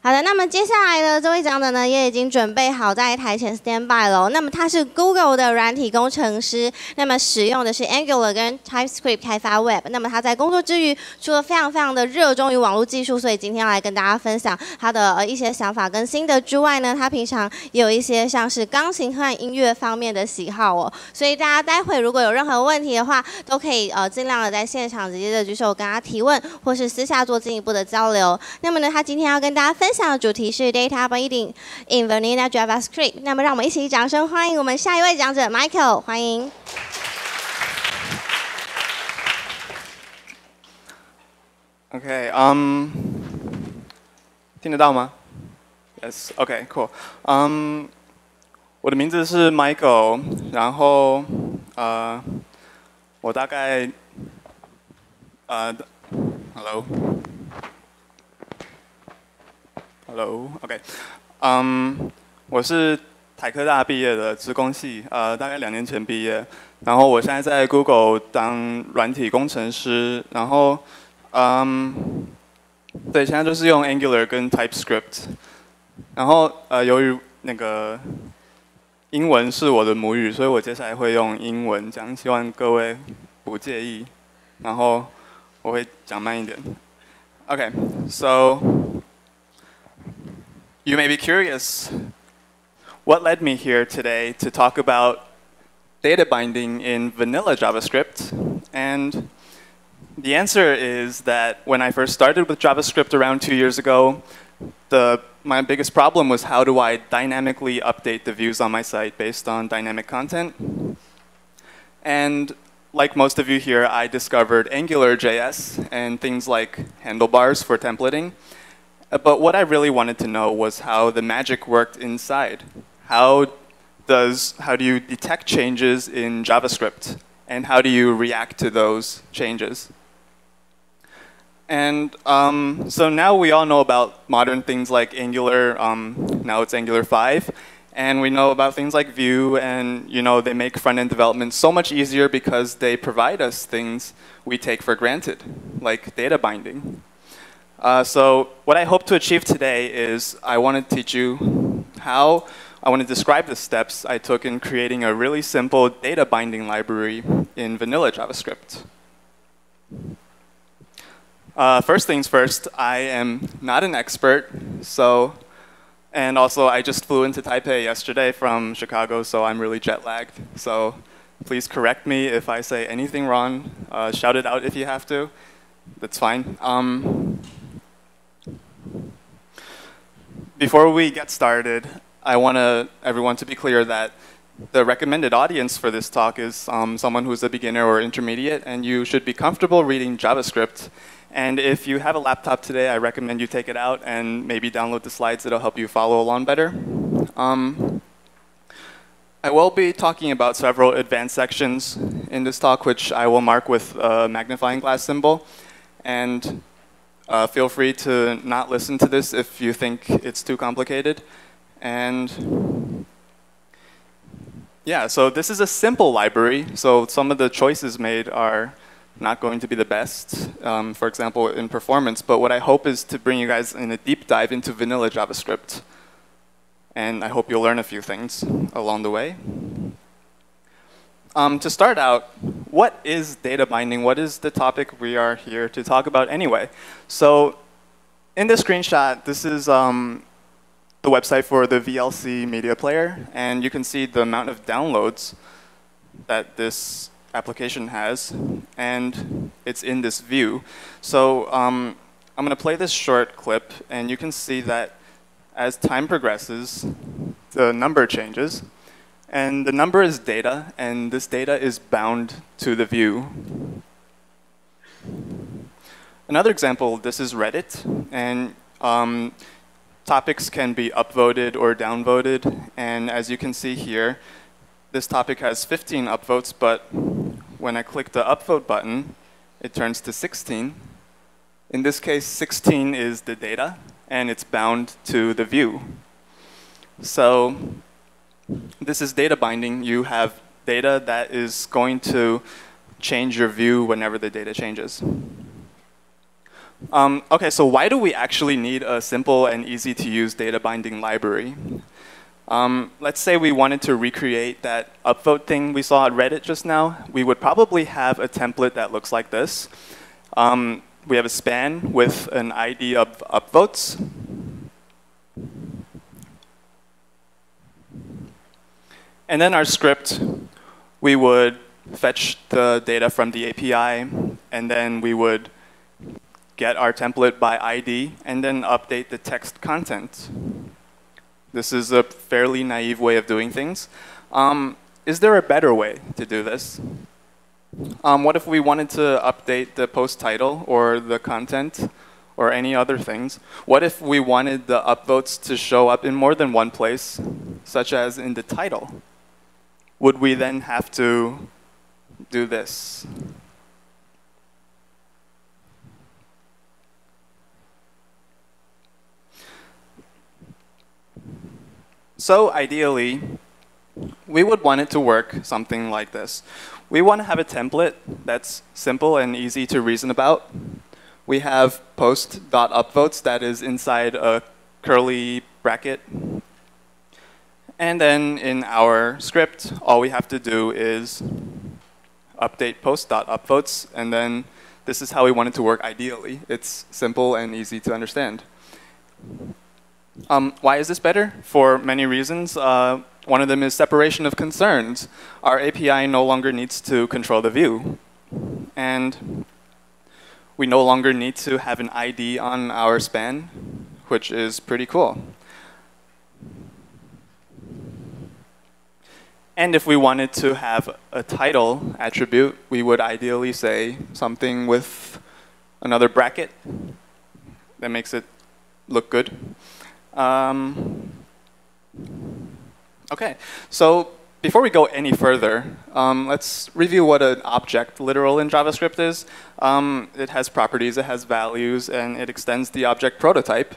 好的，那么接下来的这位讲者呢，也已经准备好在台前 stand by 了。那么他是 Google 的软体工程师，那么使用的是 Angular 跟 TypeScript 开发 Web。那么他在工作之余，除了非常的热衷于网络技术，所以今天要来跟大家分享他的一些想法跟心得之外呢，他平常也有一些像是钢琴和音乐方面的喜好哦。所以大家待会如果有任何问题的话，都可以尽量的在现场直接的举手跟他提问，或是私下做进一步的交流。那么呢，他今天要跟大家分享的主题是 databinding in vanilla JavaScript。那么让我们一起掌声欢迎我们下一位讲者 Michael， 欢迎。OK， 听得到吗 ？Yes，OK， cool。我的名字是 Michael， 然后我大概Hello，OK， 我是台科大毕业的资工系，大概2年前毕业，然后我现在在 Google 当软体工程师，然后对，现在就是用 Angular 跟 TypeScript， 然后由于那个英文是我的母语，所以我接下来会用英文讲，希望各位不介意，然后我会讲慢一点。Okay, so you may be curious, what led me here today to talk about data binding in vanilla JavaScript? And the answer is that when I first started with JavaScript around 2 years ago, my biggest problem was how do I dynamically update the views on my site based on dynamic content? And like most of you here, I discovered AngularJS and things like handlebars for templating. But what I really wanted to know was how the magic worked inside. How do you detect changes in JavaScript? And how do you react to those changes? And so now we all know about modern things like Angular. Now it's Angular 5. And we know about things like Vue, and they make front-end development so much easier because they provide us things we take for granted, like data binding. So what I hope to achieve today is I want to teach you how I want to describe the steps I took in creating a really simple data binding library in vanilla JavaScript. First things first, I am not an expert, and also I just flew into Taipei yesterday from Chicago, so I'm really jet lagged. So please correct me if I say anything wrong. Shout it out if you have to. That's fine. Before we get started, I want everyone to be clear that the recommended audience for this talk is someone who's a beginner or intermediate, and you should be comfortable reading JavaScript. And if you have a laptop today, I recommend you take it out and maybe download the slides. It'll help you follow along better. I will be talking about several advanced sections in this talk, which I will mark with a magnifying glass symbol. And feel free to not listen to this if you think it's too complicated. And yeah, so this is a simple library. So some of the choices made are not going to be the best, for example, in performance. But what I hope is to bring you guys in a deep dive into vanilla JavaScript. And I hope you'll learn a few things along the way. To start out, what is data binding? What is the topic we are here to talk about anyway? So in this screenshot, this is the website for the VLC media player. And you can see the amount of downloads that this application has, and it's in this view. So I'm going to play this short clip, and you can see that as time progresses, the number changes. And the number is data, and this data is bound to the view. Another example, this is Reddit, and topics can be upvoted or downvoted. And as you can see here, this topic has 15 upvotes, but when I click the upvote button, it turns to 16. In this case, 16 is the data, and it's bound to the view. So this is data binding. You have data that is going to change your view whenever the data changes. OK, so why do we actually need a simple and easy to use data binding library? Let's say we wanted to recreate that upvote thing we saw at Reddit just now. We would probably have a template that looks like this. We have a span with an ID of upvotes. And then our script, we would fetch the data from the API, and then we would get our template by ID, and then update the text content. This is a fairly naive way of doing things. Is there a better way to do this? What if we wanted to update the post title or the content or any other things? What if we wanted the upvotes to show up in more than one place, such as in the title? Would we then have to do this? So ideally, we would want it to work something like this. We want to have a template that's simple and easy to reason about. We have post.upvotes that is inside a curly bracket. And then in our script, all we have to do is update post.upvotes, and then this is how we want it to work ideally. It's simple and easy to understand. Why is this better? For many reasons. One of them is separation of concerns. Our API no longer needs to control the view. And we no longer need to have an ID on our span, which is pretty cool. And if we wanted to have a title attribute, we would ideally say something with another bracket that makes it look good. OK, so before we go any further, let's review what an object literal in JavaScript is. It has properties, it has values, and it extends the object prototype.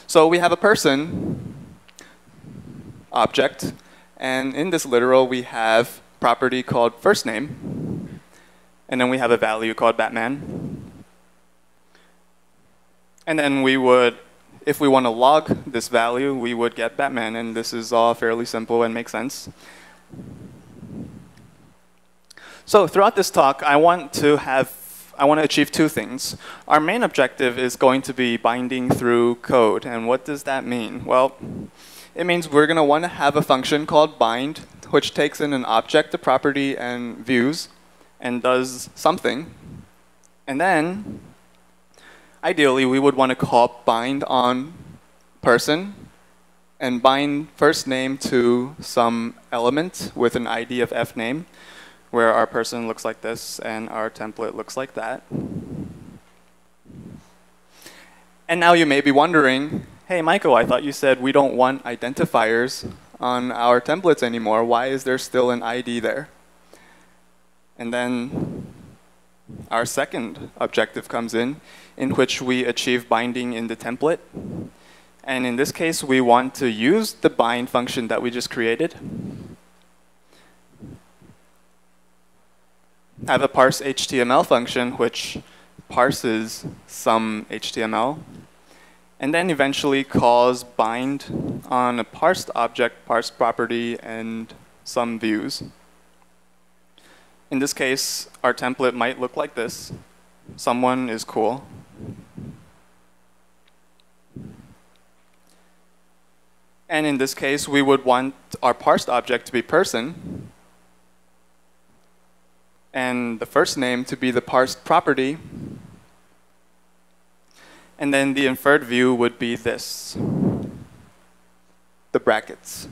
So we have a person object. And in this literal, we have property called first name. And then we have a value called Batman. And then we would, if we want to log this value, we would get Batman. And this is all fairly simple and makes sense. So throughout this talk, I want to achieve two things. Our main objective is going to be binding through code. And what does that mean? Well, it means we're going to want to have a function called bind, which takes in an object, a property, and views, and does something. And then, ideally, we would want to call bind on person, and bind first name to some element with an ID of fname, where our person looks like this, and our template looks like that. And now you may be wondering, hey, Michael, I thought you said we don't want identifiers on our templates anymore. Why is there still an ID there? And then our second objective comes in which we achieve binding in the template. And in this case, we want to use the bind function that we just created. Have a parse HTML function, which parses some HTML. And then eventually calls bind on a parsed object, parsed property, and some views. In this case, our template might look like this. Someone is cool. And in this case, we would want our parsed object to be person, and the first name to be the parsed property. And then the inferred view would be this, the brackets.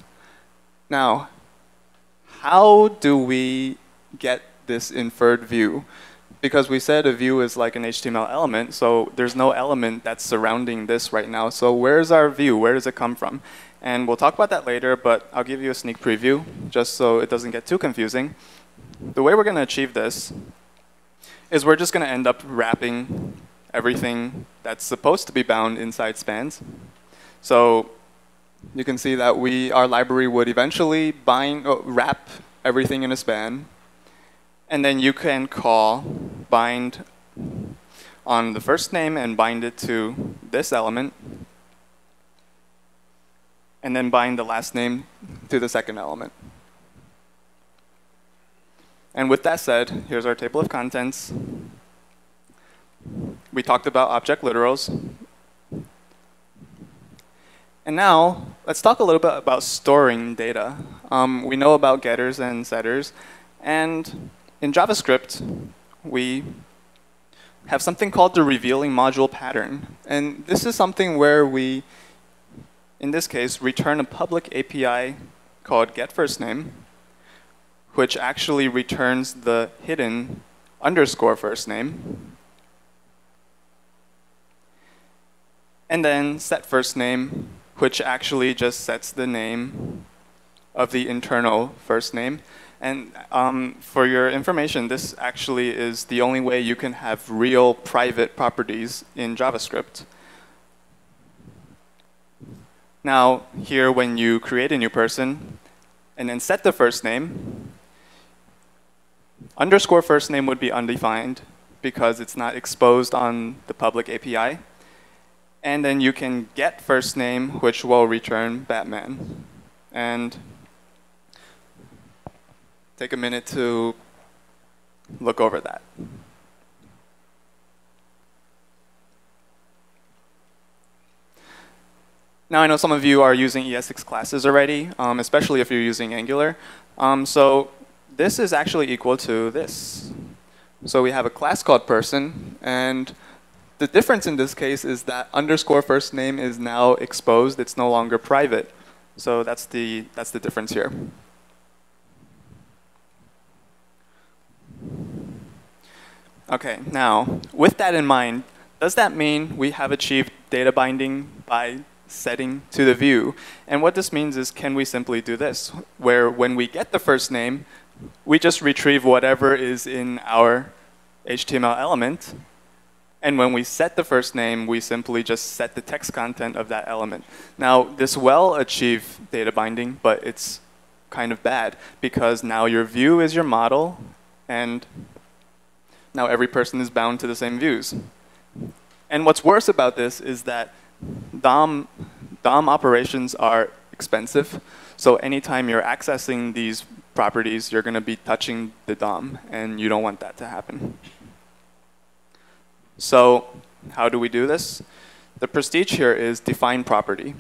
Now, how do we get this inferred view? Because we said a view is like an HTML element, so there's no element that's surrounding this right now. So where's our view? Where does it come from? And we'll talk about that later, but I'll give you a sneak preview, just so it doesn't get too confusing. The way we're going to achieve this is we're just going to end up wrapping everything that's supposed to be bound inside spans. So you can see that our library would eventually wrap everything in a span. And then you can call bind on the first name and bind it to this element, and then bind the last name to the second element. And with that said, here's our table of contents. We talked about object literals. And now, let's talk a little bit about storing data. We know about getters and setters. And in JavaScript, we have something called the revealing module pattern. And this is something where we, in this case, return a public API called getFirstName, which actually returns the hidden underscore first name. And then setFirstName, which actually just sets the name of the internal first name. And for your information, this actually is the only way you can have real private properties in JavaScript. Now, here when you create a new person and then set the first name, underscore first name would be undefined because it's not exposed on the public API. And then you can get first name, which will return Batman. And take a minute to look over that. Now I know some of you are using ES6 classes already, especially if you're using Angular. So this is actually equal to this. So we have a class called person, and the difference in this case is that underscore first name is now exposed. It's no longer private. So that's the difference here. OK, now, with that in mind, does that mean we have achieved data binding by setting to the view? And what this means is, can we simply do this, where when we get the first name, we just retrieve whatever is in our HTML element. And when we set the first name, we simply just set the text content of that element. Now, this will achieve data binding, but it's kind of bad, because now your view is your model, and now every person is bound to the same views. And what's worse about this is that DOM operations are expensive. So anytime you're accessing these properties, you're going to be touching the DOM, and you don't want that to happen. So how do we do this? The prestige here is defineProperty.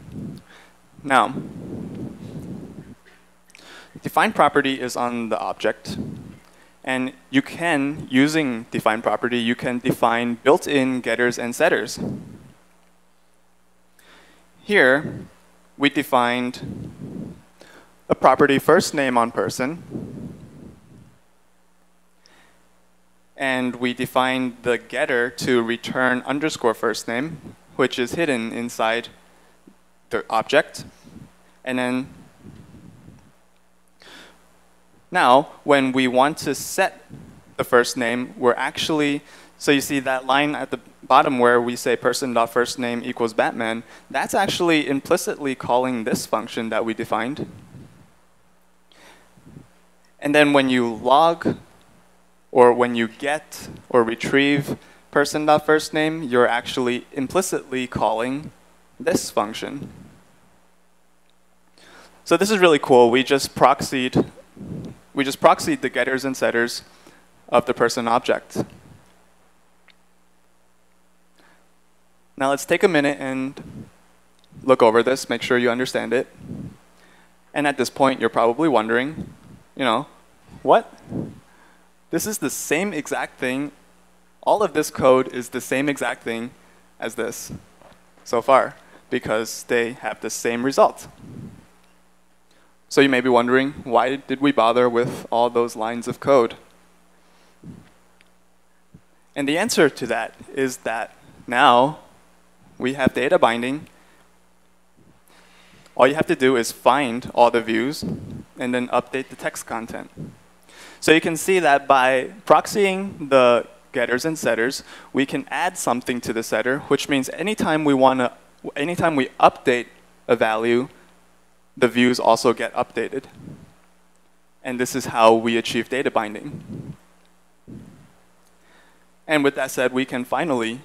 Now, defineProperty is on the object. And you can, using defineProperty, you can define built-in getters and setters. Here, we defined a property first name on person. And we defined the getter to return underscore first name, which is hidden inside the object. And then now, when we want to set the first name, we're actually, so you see that line at the bottom where we say person.firstname equals Batman, that's actually implicitly calling this function that we defined. And then when you log, or when you get or retrieve person.firstname, you're actually implicitly calling this function. So this is really cool. We just proxied the getters and setters of the person object. Now let's take a minute and look over this, make sure you understand it. And at this point, you're probably wondering, what? This is the same exact thing. All of this code is the same exact thing as this so far, because they have the same result. So you may be wondering, why did we bother with all those lines of code? And the answer to that is that now we have data binding. All you have to do is find all the views and then update the text content. So you can see that by proxying the getters and setters, we can add something to the setter, which means anytime we update a value, the views also get updated. And this is how we achieve data binding. And with that said, we can finally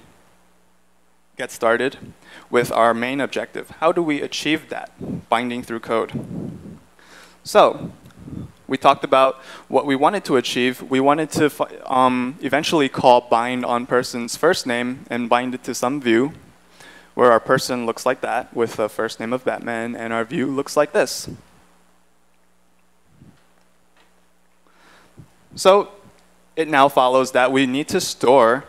get started with our main objective. How do we achieve that? Binding through code. So we talked about what we wanted to achieve. We wanted to eventually call bind on person's first name and bind it to some view where our person looks like that with the first name of Batman and our view looks like this. So it now follows that we need to store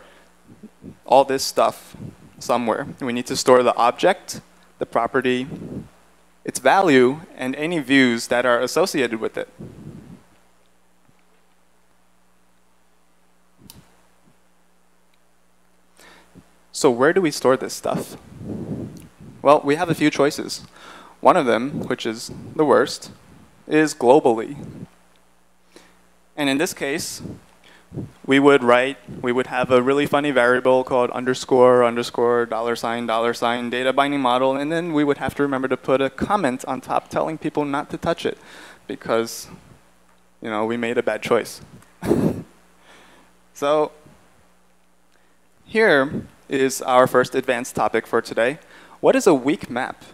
all this stuff somewhere. We need to store the object, the property, its value, and any views that are associated with it. So where do we store this stuff? Well, we have a few choices. One of them, which is the worst, is globally. And in this case, we would have a really funny variable called underscore, underscore, dollar sign, data binding model, and then we would have to remember to put a comment on top telling people not to touch it because, you know, we made a bad choice. So here is our first advanced topic for today. What is a weak map?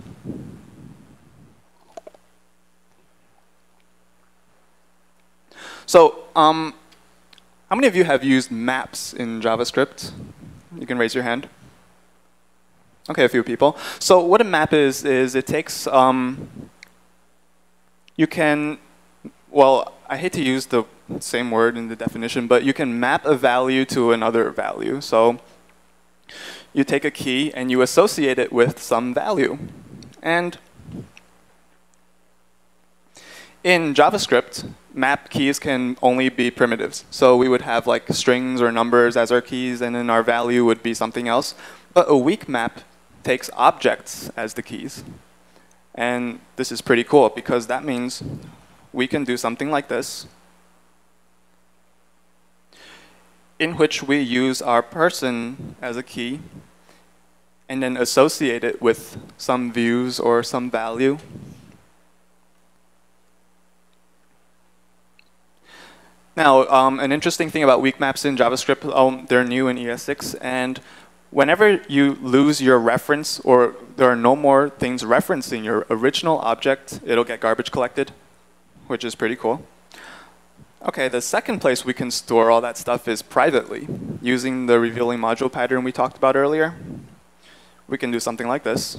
So, how many of you have used maps in JavaScript? You can raise your hand. Okay, a few people. So what a map is it takes, you can, well, I hate to use the same word in the definition, but you can map a value to another value. So you take a key and you associate it with some value. And in JavaScript, map keys can only be primitives. So we would have like strings or numbers as our keys, and then our value would be something else. But a weak map takes objects as the keys. And this is pretty cool because that means we can do something like this, in which we use our person as a key and then associate it with some views or some value. Now, an interesting thing about weak maps in JavaScript, they're new in ES6, and whenever you lose your reference or there are no more things referencing your original object, it'll get garbage collected, which is pretty cool. Okay, the second place we can store all that stuff is privately, using the revealing module pattern we talked about earlier. We can do something like this.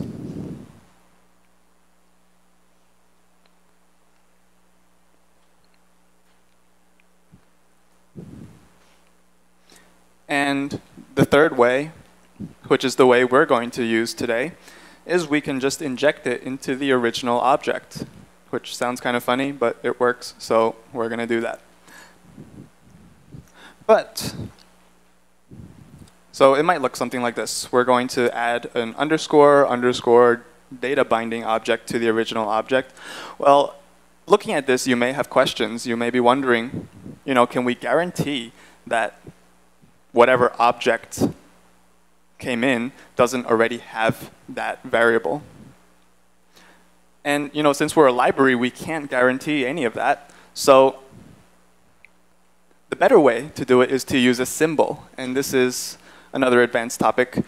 And the third way, which is the way we're going to use today, is we can just inject it into the original object, which sounds kind of funny, but it works, so we're going to do that. So it might look something like this. We're going to add an underscore, underscore, data binding object to the original object. Well, looking at this, you may have questions. You may be wondering, you know, can we guarantee that whatever object came in doesn't already have that variable? And you know, since we're a library, we can't guarantee any of that. So the better way to do it is to use a symbol. And this is another advanced topic.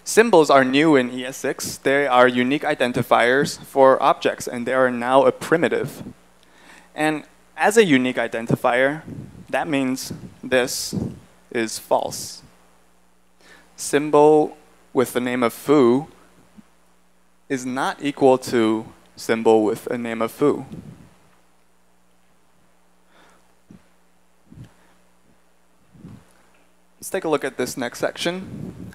Symbols are new in ES6. They are unique identifiers for objects, and they are now a primitive. And as a unique identifier, that means this is false. Symbol with the name of foo is not equal to symbol with a name of foo. Let's take a look at this next section.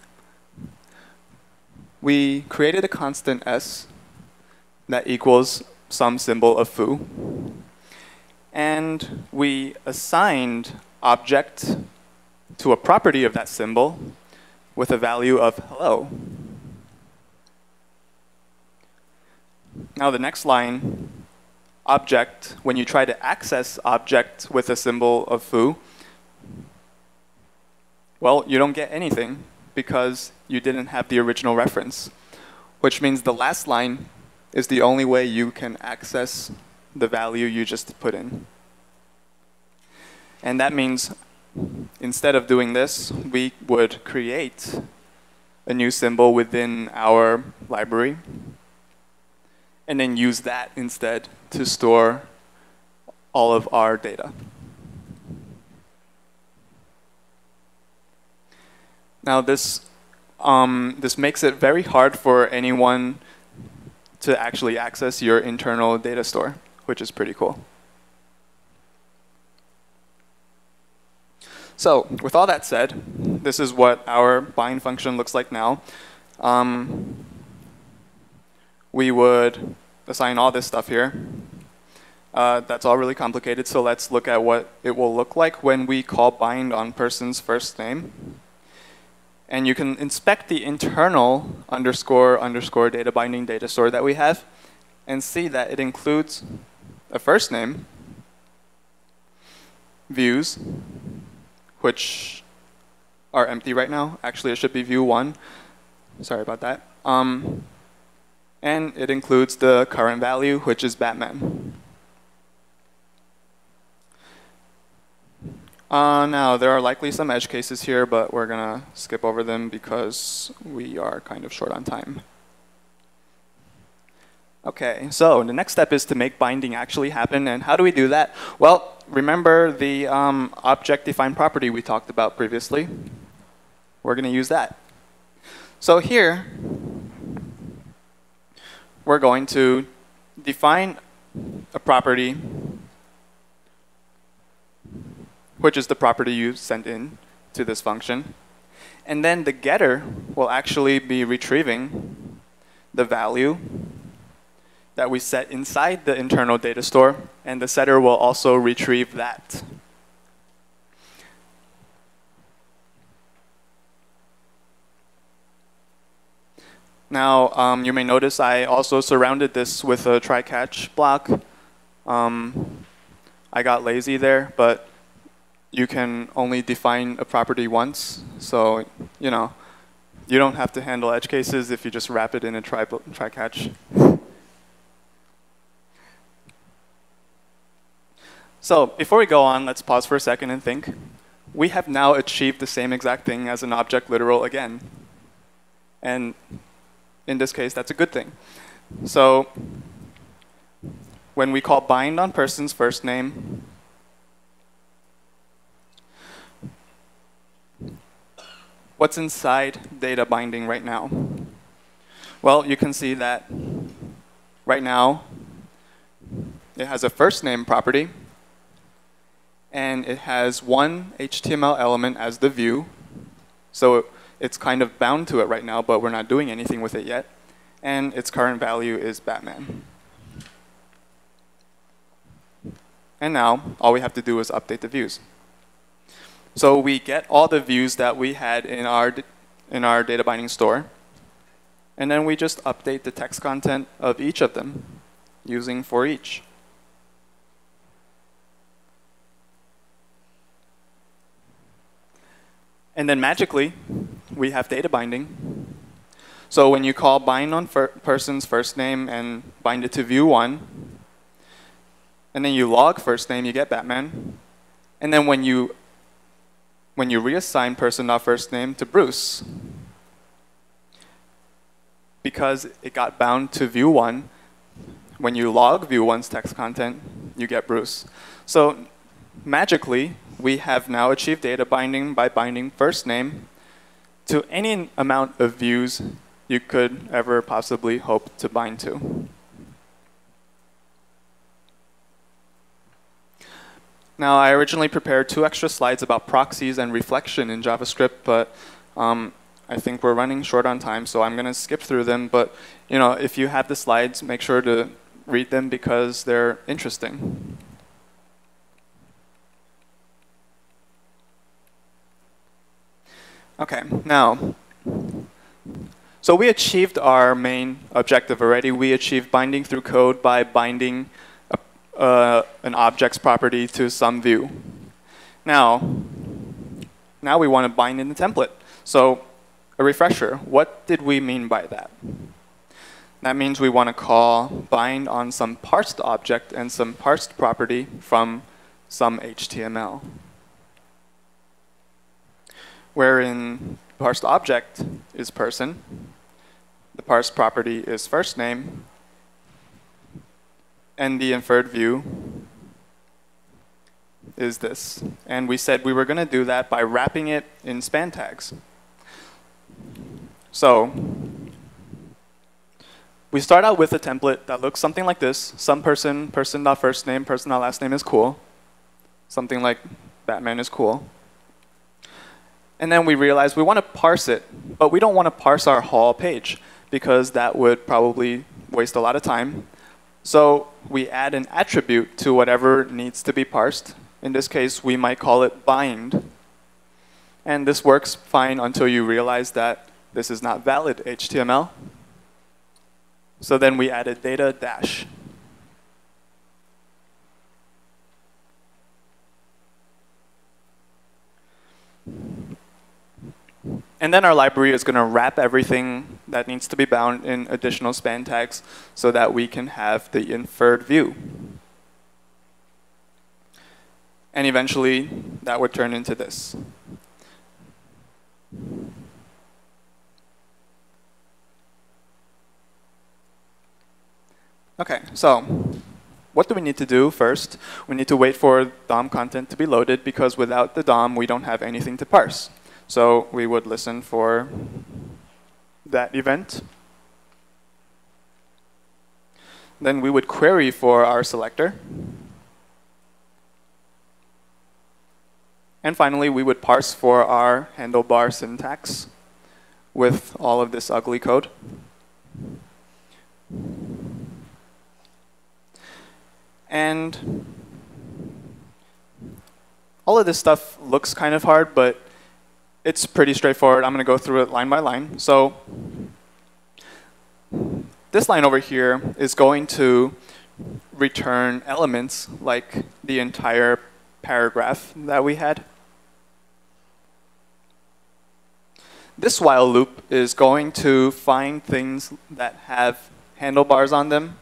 We created a constant s that equals some symbol of foo. And we assigned object to a property of that symbol with a value of hello. Now the next line, object, when you try to access object with a symbol of foo, well, you don't get anything because you didn't have the original reference, which means the last line is the only way you can access the value you just put in. And that means instead of doing this, we would create a new symbol within our library and then use that instead to store all of our data. Now this makes it very hard for anyone to actually access your internal data store, which is pretty cool. So with all that said, this is what our bind function looks like now. We would assign all this stuff here. That's all really complicated, so let's look at what it will look like when we call bind on person's first name. And you can inspect the internal __ data binding data store that we have and see that it includes a first name, views, which are empty right now. Actually, it should be view 1. Sorry about that. And it includes the current value, which is Batman. Now, there are likely some edge cases here, but we're going to skip over them because we are kind of short on time. OK, so the next step is to make binding actually happen. And how do we do that? Well, remember the object defineProperty we talked about previously? We're going to use that. So here, we're going to define a property, which is the property you sent in to this function. And then the getter will actually be retrieving the value that we set inside the internal data store, and the setter will also retrieve that. Now, you may notice I also surrounded this with a try-catch block. I got lazy there, but you can only define a property once. So, you don't have to handle edge cases if you just wrap it in a try-catch. So before we go on, let's pause for a second and think. We have now achieved the same exact thing as an object literal again. And in this case, that's a good thing. So when we call bind on person's first name, what's inside data binding right now? Well, you can see that right now it has a first name property, and it has one HTML element as the view. So it's kind of bound to it right now, but we're not doing anything with it yet. And its current value is Batman. And now, all we have to do is update the views. So we get all the views that we had in our data binding store. And then we just update the text content of each of them using for each. And then magically, we have data binding. So when you call bind on person's first name and bind it to view 1, and then you log first name, you get Batman. And then when you reassign person.first name to Bruce, because it got bound to view 1, when you log view 1's text content, you get Bruce. So magically, we have now achieved data binding by binding first name to any amount of views you could ever possibly hope to bind to. Now, I originally prepared 2 extra slides about proxies and reflection in JavaScript, but I think we're running short on time, so I'm going to skip through them. But if you have the slides, make sure to read them because they're interesting. OK, now, so we achieved our main objective already. We achieved binding through code by binding an object's property to some view. Now we want to bind in the template. So a refresher, what did we mean by that? That means we want to call bind on some parsed object and some parsed property from some HTML. wherein the parsed object is person, the parsed property is first name, and the inferred view is this. And we said we were going to do that by wrapping it in span tags. So we start out with a template that looks something like this. Some person, person.first name, person.last name is cool. Something like Batman is cool. And then we realize we want to parse it, but we don't want to parse our whole page because that would probably waste a lot of time. So we add an attribute to whatever needs to be parsed. In this case, we might call it bind. And this works fine until you realize that this is not valid HTML. So then we added data dash. And then our library is going to wrap everything that needs to be bound in additional span tags so that we can have the inferred view. And eventually, that would turn into this. OK, so what do we need to do first? We need to wait for DOM content to be loaded, because without the DOM, we don't have anything to parse. So we would listen for that event. Then we would query for our selector. And finally, we would parse for our handlebar syntax with all of this ugly code. And all of this stuff looks kind of hard, but it's pretty straightforward. I'm going to go through it line by line. So this line over here is going to return elements like the entire paragraph that we had. This while loop is going to find things that have handlebars on them.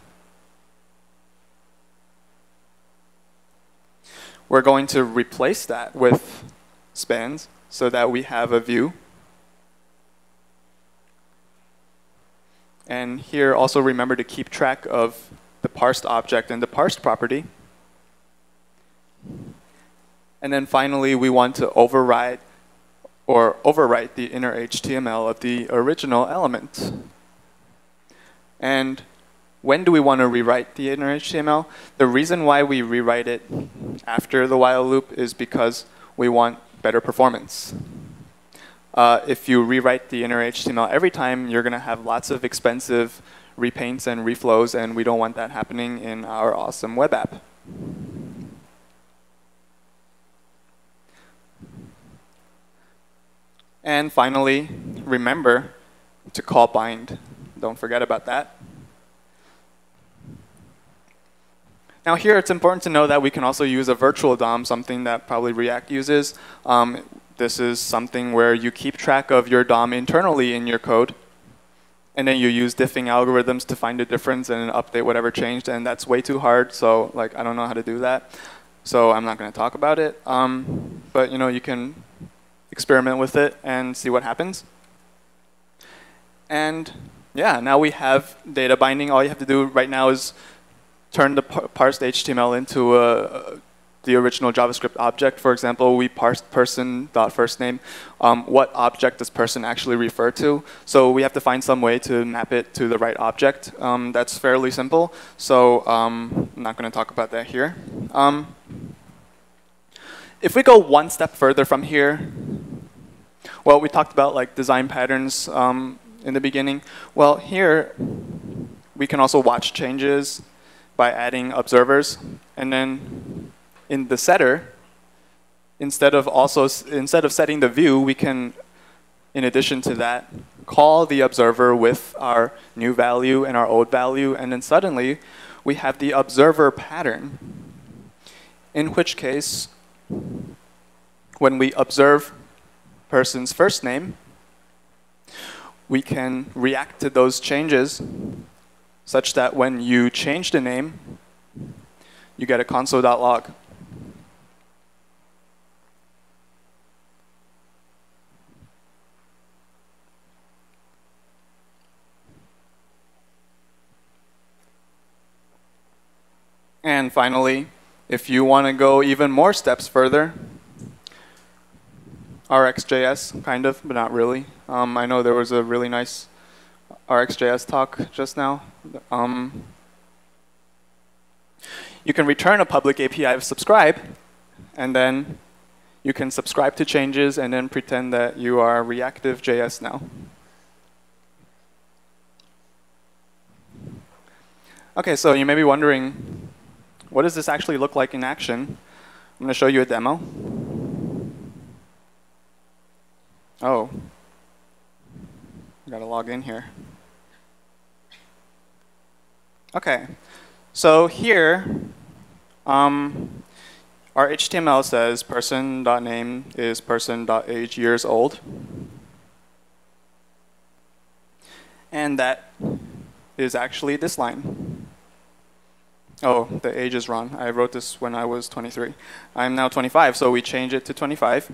We're going to replace that with spans so that we have a view. And here also remember to keep track of the parsed object and the parsed property. And then finally, we want to override or overwrite the inner HTML of the original element. And when do we want to rewrite the inner HTML? The reason why we rewrite it after the while loop is because we want better performance. If you rewrite the inner HTML every time, you're going to have lots of expensive repaints and reflows, and we don't want that happening in our awesome web app. And finally, remember to call bind. Don't forget about that. Now here, it's important to know that we can also use a virtual DOM, something that probably React uses. This is something where you keep track of your DOM internally in your code. And then you use diffing algorithms to find a difference and update whatever changed. And that's way too hard. So I don't know how to do that. So I'm not going to talk about it. But you can experiment with it and see what happens. And yeah, now we have data binding. All you have to do right now is turn the parsed HTML into the original JavaScript object. For example, we parsed person.firstname. What object does person actually refer to? So we have to find some way to map it to the right object. That's fairly simple. So I'm not going to talk about that here. If we go one step further from here, well, we talked about design patterns in the beginning. Well, here we can also watch changes by adding observers. And then in the setter, instead of setting the view, we can, in addition to that, call the observer with our new value and our old value. And then suddenly, we have the observer pattern, in which case, when we observe person's first name, we can react to those changes such that when you change the name, you get a console.log. And finally, if you want to go even more steps further, RxJS, kind of, but not really. I know there was a really nice RxJS talk just now. You can return a public API of subscribe, and then you can subscribe to changes and then pretend that you are reactive JS now. OK, so you may be wondering, what does this actually look like in action? I'm going to show you a demo. Oh, I got to log in here. OK, so here, our HTML says person.name is person.age years old. And that is actually this line. Oh, the age is wrong. I wrote this when I was 23. I'm now 25, so we change it to 25.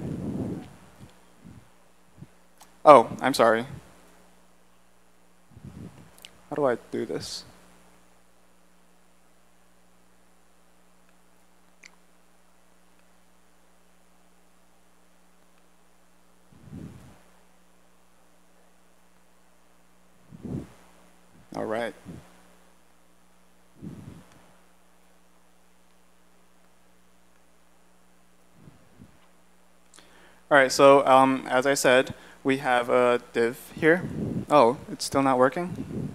Oh, I'm sorry. How do I do this? All right. All right, so as I said, we have a div here. Oh, it's still not working?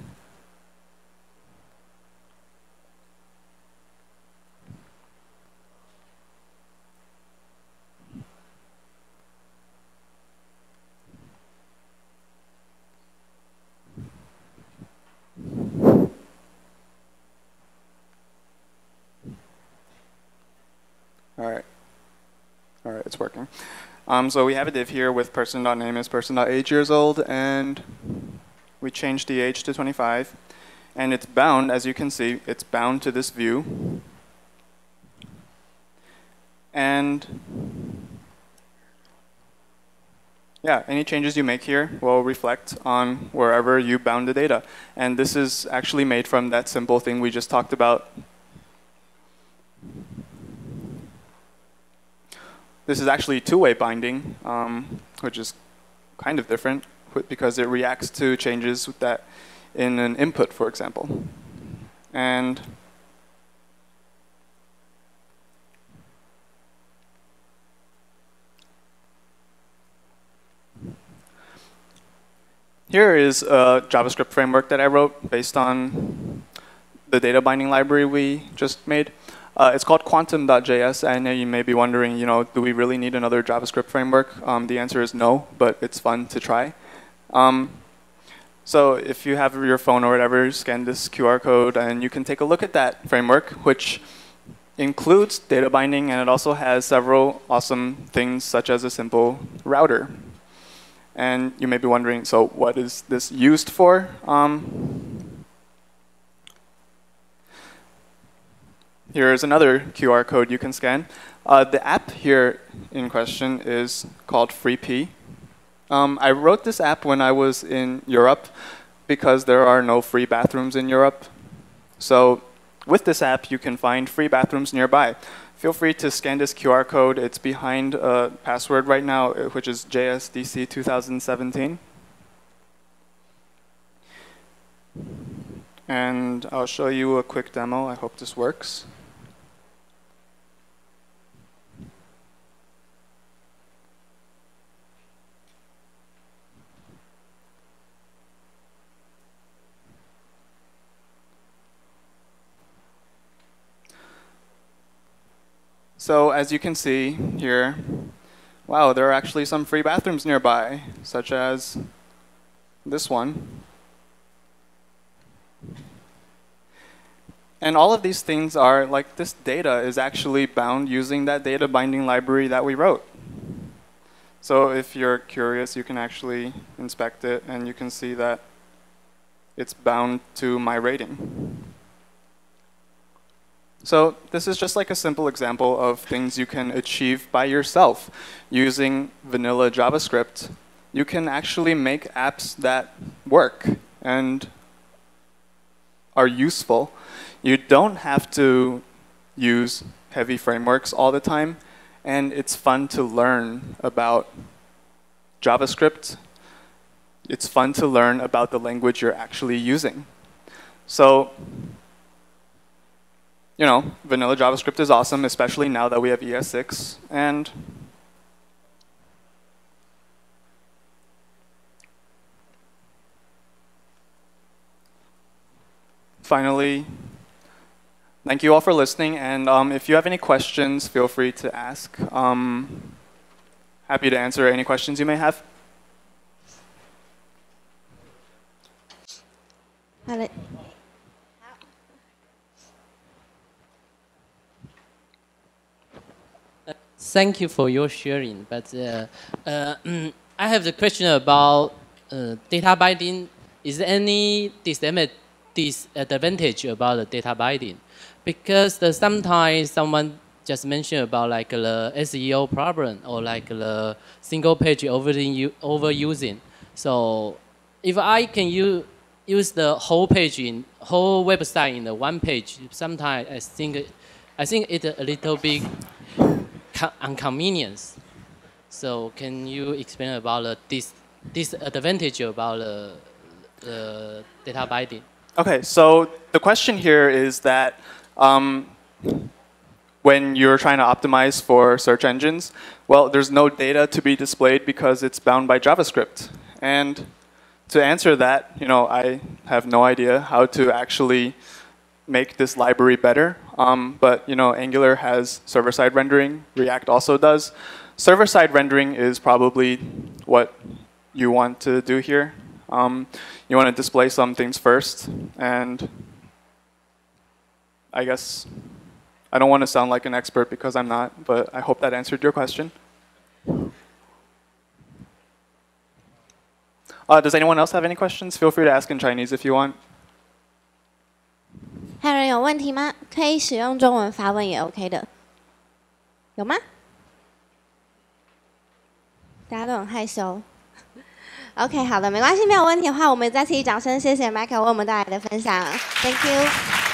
All right, it's working. So we have a div here with person.name is person.age years old, and we changed the age to 25. And it's bound, as you can see, it's bound to this view. And yeah, any changes you make here will reflect on wherever you bound the data. And this is actually made from that simple thing we just talked about. This is actually two-way binding, which is kind of different because it reacts to changes that in an input, for example. And here is a JavaScript framework that I wrote based on the data binding library we just made. It's called Quantum.js, and you may be wondering, do we really need another JavaScript framework? The answer is no, but it's fun to try. So if you have your phone or whatever, scan this QR code, and you can take a look at that framework, which includes data binding, and it also has several awesome things, such as a simple router. And you may be wondering, so what is this used for? Here's another QR code you can scan. The app here in question is called FreeP. I wrote this app when I was in Europe because there are no free bathrooms in Europe. So with this app, you can find free bathrooms nearby. Feel free to scan this QR code. It's behind a password right now, which is JSDC 2017. And I'll show you a quick demo. I hope this works. So as you can see here, wow, there are actually some free bathrooms nearby, such as this one. And all of these things are, like, this data is actually bound using that data binding library that we wrote. So if you're curious, you can actually inspect it, and you can see that it's bound to my rating. So this is just like a simple example of things you can achieve by yourself using vanilla JavaScript. You can actually make apps that work and are useful. You don't have to use heavy frameworks all the time, and it's fun to learn about JavaScript. It's fun to learn about the language you're actually using. So, you know, vanilla JavaScript is awesome, especially now that we have ES6. And finally, thank you all for listening. And if you have any questions, feel free to ask. Happy to answer any questions you may have. Thank you for your sharing. But I have the question about data binding. Is there any disadvantage about the data binding? Because sometimes someone just mentioned about like the SEO problem or like the single page overusing. So if I can use the whole page whole website in the one page, sometimes I think it's a little bit inconvenience. So can you explain about this disadvantage about the data binding? Okay, so the question here is that when you're trying to optimize for search engines, well, there's no data to be displayed because it's bound by JavaScript. And to answer that, you know, I have no idea how to actually make this library better. But you know, Angular has server-side rendering. React also does. Server-side rendering is probably what you want to do here. You want to display some things first, and I guess I don't want to sound like an expert because I'm not, but I hope that answered your question. Does anyone else have any questions? Feel free to ask in Chinese if you want. 还有人有问题吗？可以使用中文发问也 OK 的，有吗？大家都很害羞。OK， 好的，没关系，没有问题的话，我们再次以掌声谢谢 Michael 为我们带来的分享 ，Thank you。